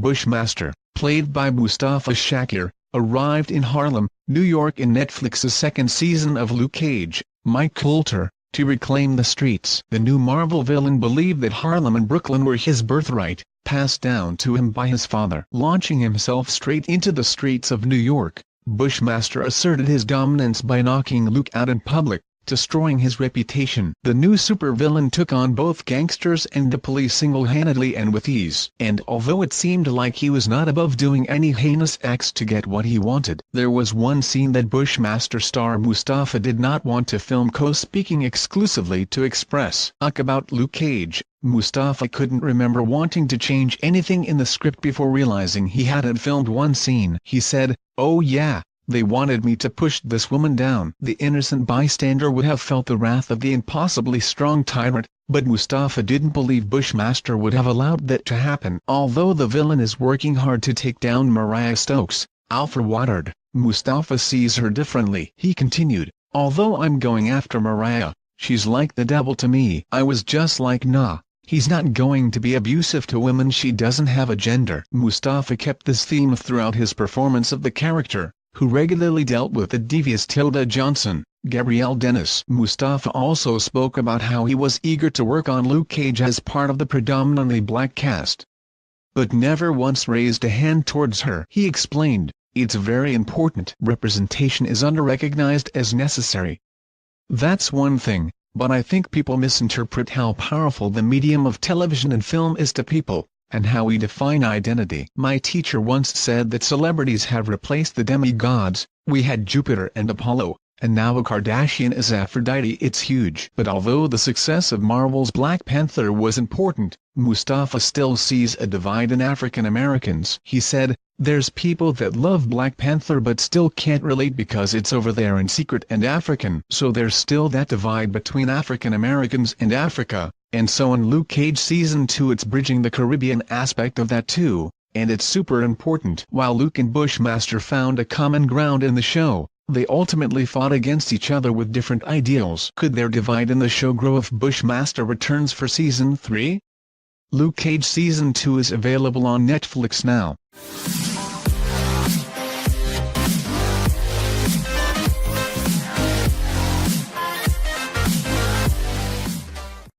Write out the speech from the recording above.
Bushmaster, played by Mustafa Shakir, arrived in Harlem, New York in Netflix's second season of Luke Cage, Mike Colter, to reclaim the streets. The new Marvel villain believed that Harlem and Brooklyn were his birthright, passed down to him by his father. Launching himself straight into the streets of New York, Bushmaster asserted his dominance by knocking Luke out in public, destroying his reputation. The new supervillain took on both gangsters and the police single-handedly and with ease. And although it seemed like he was not above doing any heinous acts to get what he wanted, there was one scene that Bushmaster star Mustafa did not want to film, co-speaking exclusively to Express. About Luke Cage, Mustafa couldn't remember wanting to change anything in the script before realizing he hadn't filmed one scene. He said, "Oh yeah, they wanted me to push this woman down." The innocent bystander would have felt the wrath of the impossibly strong tyrant, but Mustafa didn't believe Bushmaster would have allowed that to happen. Although the villain is working hard to take down Mariah Stokes, Alfred Woodard, Mustafa sees her differently. He continued, "Although I'm going after Mariah, she's like the devil to me." I was just like, nah. He's not going to be abusive to women. She doesn't have a gender. Mustafa kept this theme throughout his performance of the character, who regularly dealt with the devious Tilda Johnson, Gabrielle Dennis. Mustafa also spoke about how he was eager to work on Luke Cage as part of the predominantly black cast, but never once raised a hand towards her. He explained, "It's very important. Representation is under-recognized as necessary. That's one thing, but I think people misinterpret how powerful the medium of television and film is to people, and how we define identity. My teacher once said that celebrities have replaced the demigods. We had Jupiter and Apollo, and now a Kardashian is Aphrodite." It's huge. But although the success of Marvel's Black Panther was important, Mustafa still sees a divide in African Americans. He said, "There's people that love Black Panther but still can't relate because it's over there in secret and African. So there's still that divide between African Americans and Africa." And so in Luke Cage Season 2 it's bridging the Caribbean aspect of that too, and it's super important. While Luke and Bushmaster found a common ground in the show, they ultimately fought against each other with different ideals. Could their divide in the show grow if Bushmaster returns for Season 3? Luke Cage Season 2 is available on Netflix now.